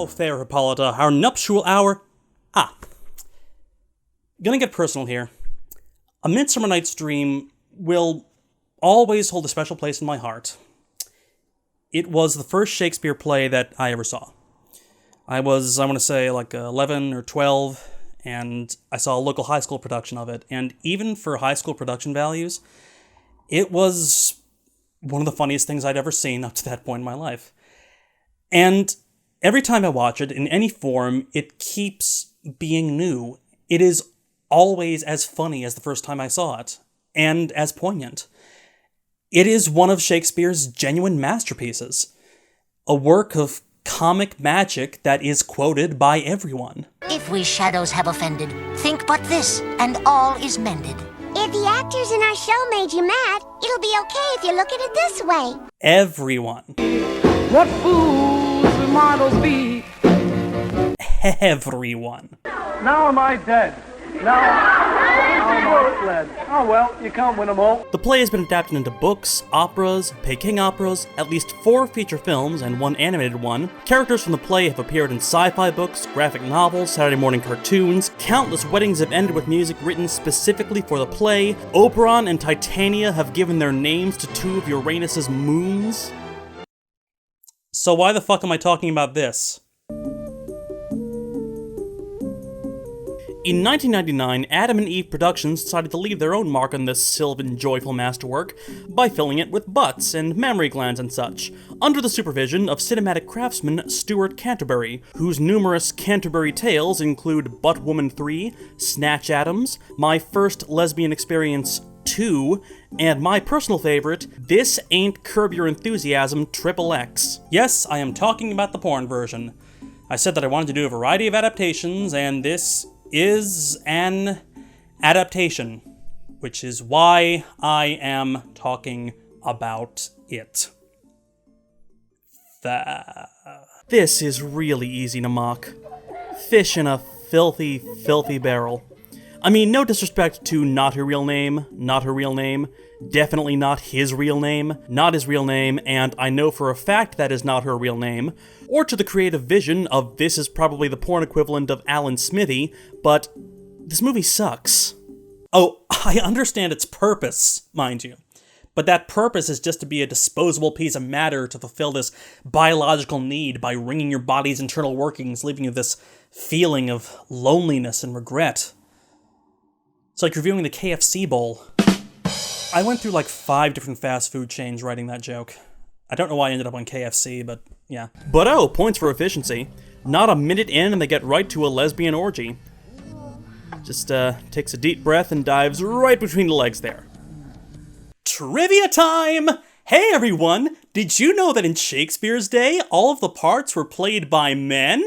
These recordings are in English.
Now, fair Hippolyta, our nuptial hour... Gonna get personal here. A Midsummer Night's Dream will always hold a special place in my heart. It was the first Shakespeare play that I ever saw. I want to say, 11 or 12, and I saw a local high school production of it, and even for high school production values, it was one of the funniest things I'd ever seen up to that point in my life. And every time I watch it, in any form, it keeps being new. It is always as funny as the first time I saw it, and as poignant. It is one of Shakespeare's genuine masterpieces. A work of comic magic that is quoted by everyone. If we shadows have offended, think but this, and all is mended. If the actors in our show made you mad, it'll be okay if you look at it this way. Everyone. What fools will models be? Everyone. Now am I dead? Now am I fled? Oh well, you can't win them all. The play has been adapted into books, operas, Peking operas, at least 4 feature films and 1 animated one. Characters from the play have appeared in sci-fi books, graphic novels, Saturday morning cartoons. Countless weddings have ended with music written specifically for the play. Oberon and Titania have given their names to 2 of Uranus's moons. So why the fuck am I talking about this? In 1999, Adam and Eve Productions decided to leave their own mark on this sylvan, joyful masterwork by filling it with butts and mammary glands and such, under the supervision of cinematic craftsman Stuart Canterbury, whose numerous Canterbury tales include Butt Woman 3, Snatch Adams, My First Lesbian Experience 2, and my personal favorite, This Ain't Curb Your Enthusiasm XXX. Yes, I am talking about the porn version. I said that I wanted to do a variety of adaptations, and this is an adaptation, which is why I am talking about it. This is really easy to mock. Fish in a filthy, filthy barrel. I mean, no disrespect to not her real name, definitely not his real name, not his real name, and I know for a fact that is not her real name, or to the creative vision of this is probably the porn equivalent of Alan Smithy, but this movie sucks. Oh, I understand its purpose, mind you, but that purpose is just to be a disposable piece of matter to fulfill this biological need by wringing your body's internal workings, leaving you this feeling of loneliness and regret. It's like reviewing the KFC bowl. I went through 5 different fast food chains writing that joke. I don't know why I ended up on KFC, but yeah. But oh, points for efficiency. Not a minute in and they get right to a lesbian orgy. Just takes a deep breath and dives right between the legs there. Trivia time! Hey everyone! Did you know that in Shakespeare's day, all of the parts were played by men?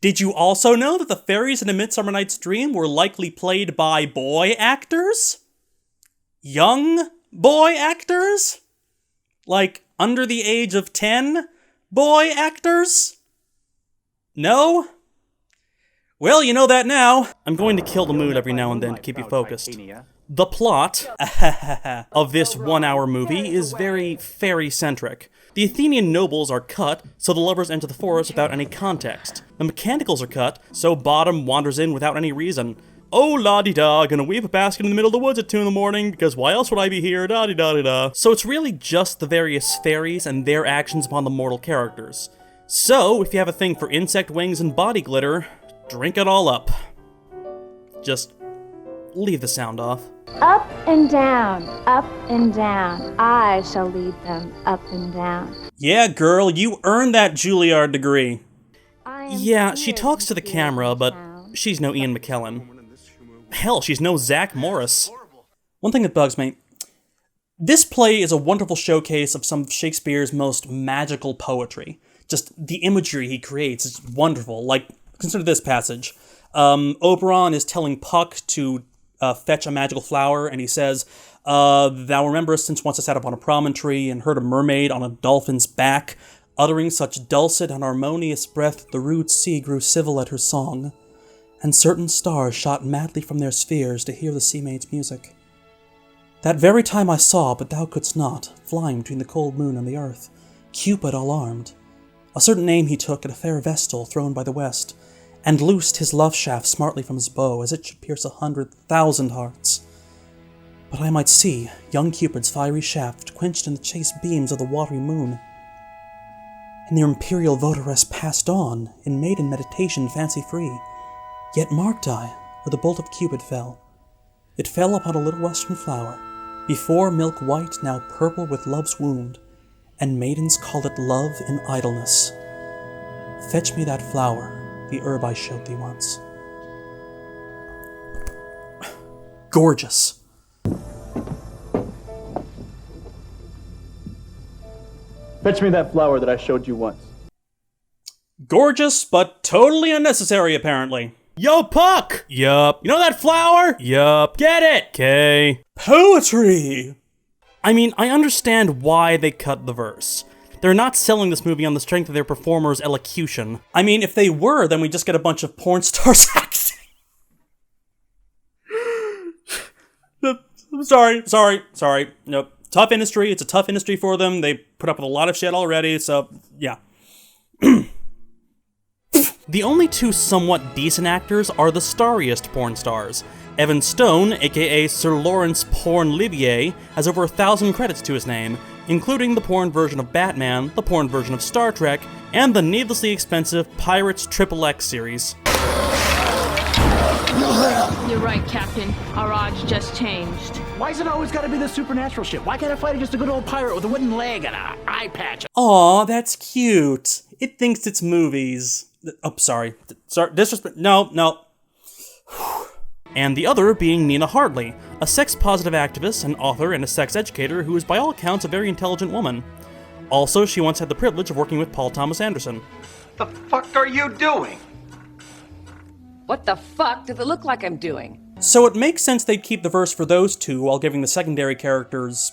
Did you also know that the fairies in A Midsummer Night's Dream were likely played by boy actors? Young boy actors? Under the age of 10 boy actors? No? Well, you know that now. I'm going to kill the mood every now and then to keep you focused. The plot of this 1-hour movie is very fairy-centric. The Athenian nobles are cut, so the lovers enter the forest without any context. The mechanicals are cut, so Bottom wanders in without any reason. Oh, la-di-da, gonna weave a basket in the middle of the woods at 2 in the morning, because why else would I be here, da-di-da-di-da. So it's really just the various fairies and their actions upon the mortal characters. So, if you have a thing for insect wings and body glitter, drink it all up. Just leave the sound off. Up and down, I shall lead them up and down. Yeah, girl, you earned that Juilliard degree. Yeah, she talks to the camera, but she's no Ian McKellen. Hell, she's no Zach Morris. One thing that bugs me, this play is a wonderful showcase of some of Shakespeare's most magical poetry. Just the imagery he creates is wonderful. Consider this passage. Oberon is telling Puck to fetch a magical flower, and he says, Thou rememberest since once I sat upon a promontory and heard a mermaid on a dolphin's back, uttering such dulcet and harmonious breath the rude sea grew civil at her song, and certain stars shot madly from their spheres to hear the sea maid's music. That very time I saw, but thou couldst not, flying between the cold moon and the earth, Cupid all armed, A certain aim he took at a fair vestal thrown by the west, and loosed his love shaft smartly from his bow, as it should pierce 100,000 hearts. But I might see young Cupid's fiery shaft quenched in the chaste beams of the watery moon. And the imperial votaress passed on, in maiden meditation fancy-free. Yet marked I, where the bolt of Cupid fell. It fell upon a little western flower, before milk white, now purple with love's wound, and maidens call it love in idleness. Fetch me that flower, the herb I showed thee once. Gorgeous. Fetch me that flower that I showed you once. Gorgeous, but totally unnecessary, apparently. Yo, Puck! Yup. You know that flower? Yup. Get it! Okay. Poetry! I mean, I understand why they cut the verse. They're not selling this movie on the strength of their performer's elocution. I mean, if they were, then we just get a bunch of porn stars acting. Sorry. Nope. Tough industry. It's a tough industry for them. They put up with a lot of shit already, so, yeah. The only two somewhat decent actors are the starriest porn stars. Evan Stone, aka Sir Lawrence Porn-Livier, has over 1,000 credits to his name, including the porn version of Batman, the porn version of Star Trek, and the needlessly expensive Pirates XXX series. You're right, Captain. Our odds just changed. Why's it always gotta be the supernatural shit? Why can't I fight just a good old pirate with a wooden leg and an eye patch? Aw, that's cute. It thinks it's movies. Oh, sorry, disrespect. No. And the other being Nina Hardley, a sex-positive activist, an author, and a sex educator who is by all accounts a very intelligent woman. Also, she once had the privilege of working with Paul Thomas Anderson. The fuck are you doing? What the fuck does it look like I'm doing? So it makes sense they'd keep the verse for those two while giving the secondary characters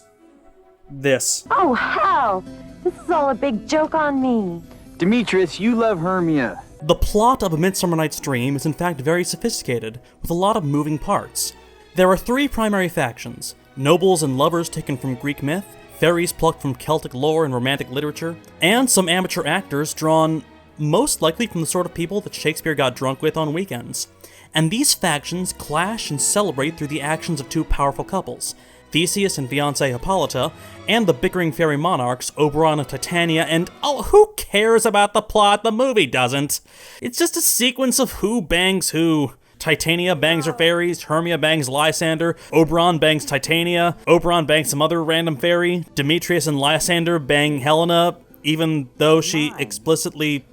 this. Oh, hell! This is all a big joke on me. Demetrius, you love Hermia. The plot of A Midsummer Night's Dream is in fact very sophisticated, with a lot of moving parts. There are three primary factions: nobles and lovers taken from Greek myth, fairies plucked from Celtic lore and romantic literature, and some amateur actors drawn most likely from the sort of people that Shakespeare got drunk with on weekends. And these factions clash and celebrate through the actions of two powerful couples, Theseus and fiancée Hippolyta, and the bickering fairy monarchs Oberon and Titania, and oh, who cares about the plot? The movie doesn't. It's just a sequence of who bangs who. Titania bangs her fairies, Hermia bangs Lysander, Oberon bangs Titania, Oberon bangs some other random fairy, Demetrius and Lysander bang Helena, even though she explicitly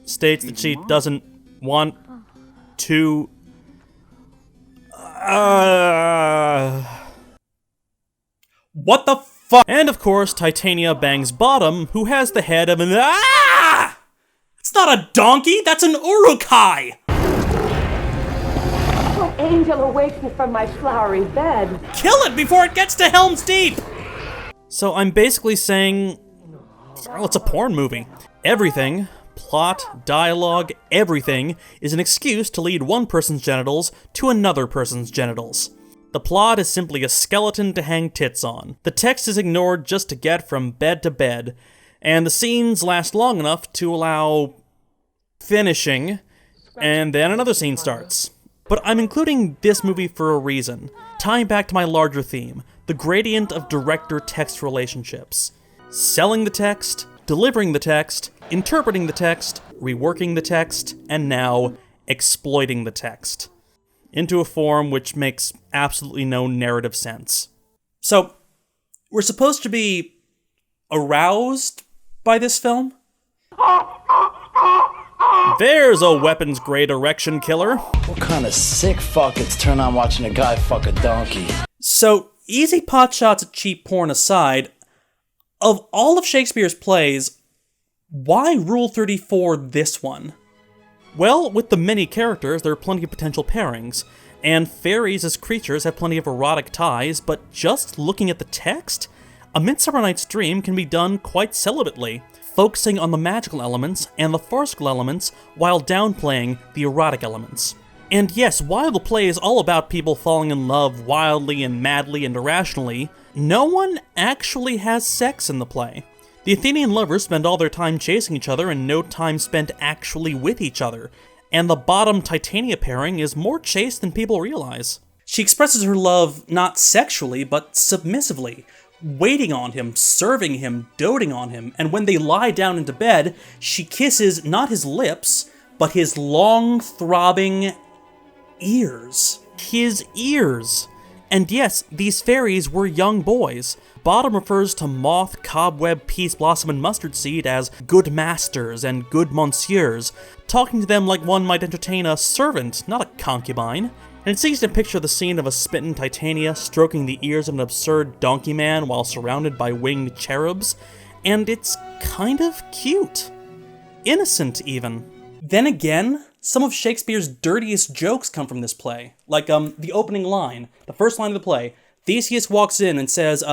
states that she doesn't want to... What the fuck? And of course, Titania bangs Bottom, who has the head of an... Ah! It's not a donkey, that's an urukai! Oh, angel, awake me from my flowery bed. Kill it before it gets to Helm's Deep! So I'm basically saying... well, it's a porn movie. Everything... plot, dialogue, everything is an excuse to lead one person's genitals to another person's genitals. The plot is simply a skeleton to hang tits on. The text is ignored just to get from bed to bed, and the scenes last long enough to allow finishing, and then another scene starts. But I'm including this movie for a reason, tying back to my larger theme, the gradient of director-text relationships. Selling the text, delivering the text, interpreting the text, reworking the text, and now exploiting the text into a form which makes absolutely no narrative sense. So, we're supposed to be aroused by this film? There's a weapons-grade erection killer. What kind of sick fuck gets turned on watching a guy fuck a donkey? So, easy pot shots at cheap porn aside, of all of Shakespeare's plays, why Rule 34 this one? Well, with the many characters, there are plenty of potential pairings, and fairies as creatures have plenty of erotic ties, but just looking at the text, A Midsummer Night's Dream can be done quite celibately, focusing on the magical elements and the farcical elements while downplaying the erotic elements. And yes, while the play is all about people falling in love wildly and madly and irrationally, no one actually has sex in the play. The Athenian lovers spend all their time chasing each other and no time spent actually with each other, and the bottom Titania pairing is more chaste than people realize. She expresses her love not sexually, but submissively, waiting on him, serving him, doting on him, and when they lie down into bed, she kisses not his lips, but his long, throbbing ears. His ears! And yes, these fairies were young boys. Bottom refers to Moth, Cobweb, Peace Blossom, and Mustard Seed as good masters and good monsieurs, talking to them like one might entertain a servant, not a concubine. And it's easy to picture the scene of a smitten Titania stroking the ears of an absurd donkey man while surrounded by winged cherubs, and it's kind of cute. Innocent, even. Then again, some of Shakespeare's dirtiest jokes come from this play, like the opening line, the first line of the play. Theseus walks in and says,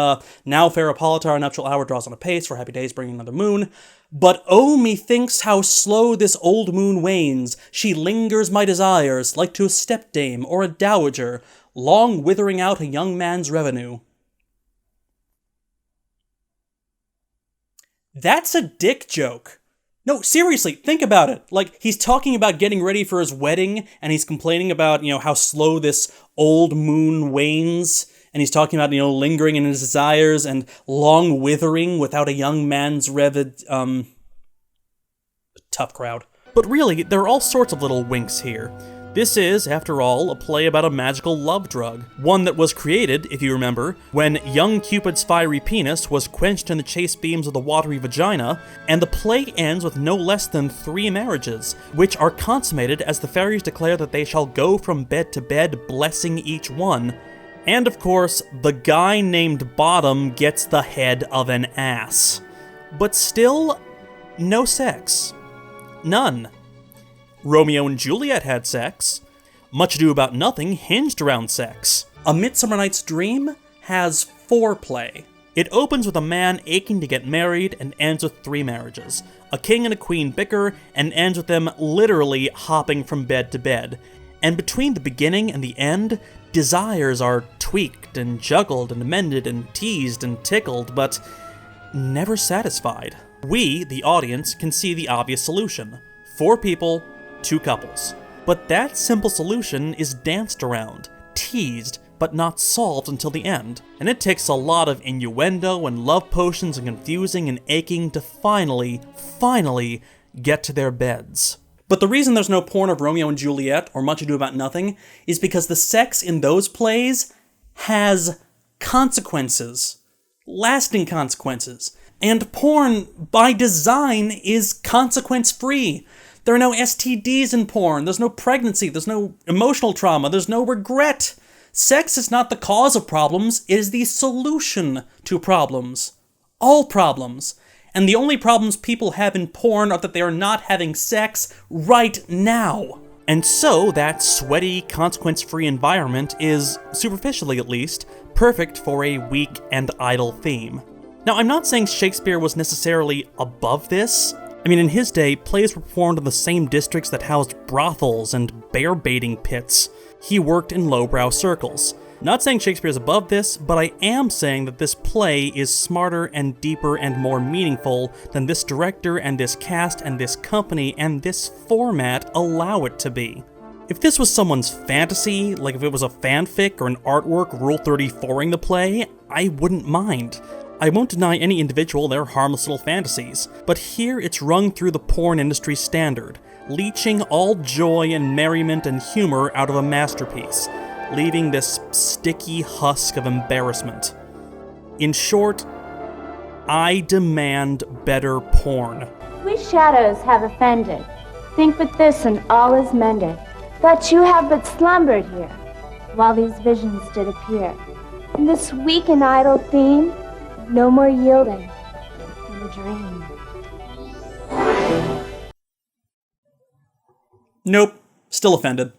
now fair Hippolyta, our nuptial hour draws on apace, for happy days bring another moon. But oh, methinks how slow this old moon wanes, she lingers my desires, like to a stepdame or a dowager, long withering out a young man's revenue. That's a dick joke. No, seriously, think about it. Like, he's talking about getting ready for his wedding, and he's complaining about, how slow this old moon wanes, and he's talking about, lingering in his desires and long withering without a young man's tough crowd. But really, there are all sorts of little winks here. This is, after all, a play about a magical love drug. One that was created, if you remember, when young Cupid's fiery penis was quenched in the chaste beams of the watery vagina, and the play ends with no less than 3 marriages, which are consummated as the fairies declare that they shall go from bed to bed, blessing each one. And of course, the guy named Bottom gets the head of an ass. But still, no sex. None. Romeo and Juliet had sex. Much Ado About Nothing hinged around sex. A Midsummer Night's Dream has foreplay. It opens with a man aching to get married and ends with 3 marriages. A king and a queen bicker and ends with them literally hopping from bed to bed. And between the beginning and the end, desires are tweaked and juggled and amended and teased and tickled, but never satisfied. We, the audience, can see the obvious solution. 4 people, 2 couples. But that simple solution is danced around, teased, but not solved until the end. And it takes a lot of innuendo and love potions and confusing and aching to finally get to their beds. But the reason there's no porn of Romeo and Juliet or Much Ado About Nothing is because the sex in those plays has consequences. Lasting consequences. And porn, by design, is consequence-free. There are no STDs in porn, there's no pregnancy, there's no emotional trauma, there's no regret. Sex is not the cause of problems, it is the solution to problems. All problems. And the only problems people have in porn are that they are not having sex right now. And so that sweaty, consequence-free environment is, superficially at least, perfect for a weak and idle theme. Now, I'm not saying Shakespeare was necessarily above this. I mean, in his day, plays were performed in the same districts that housed brothels and bear-baiting pits. He worked in lowbrow circles. Not saying Shakespeare's above this, but I am saying that this play is smarter and deeper and more meaningful than this director and this cast and this company and this format allow it to be. If this was someone's fantasy, like if it was a fanfic or an artwork Rule 34ing the play, I wouldn't mind. I won't deny any individual their harmless little fantasies, but here it's rung through the porn industry standard, leeching all joy and merriment and humor out of a masterpiece, leaving this sticky husk of embarrassment. In short, I demand better porn. We shadows have offended. Think but this and all is mended. That you have but slumbered here, while these visions did appear. In this weak and idle theme, no more yielding than a dream. Nope, still offended.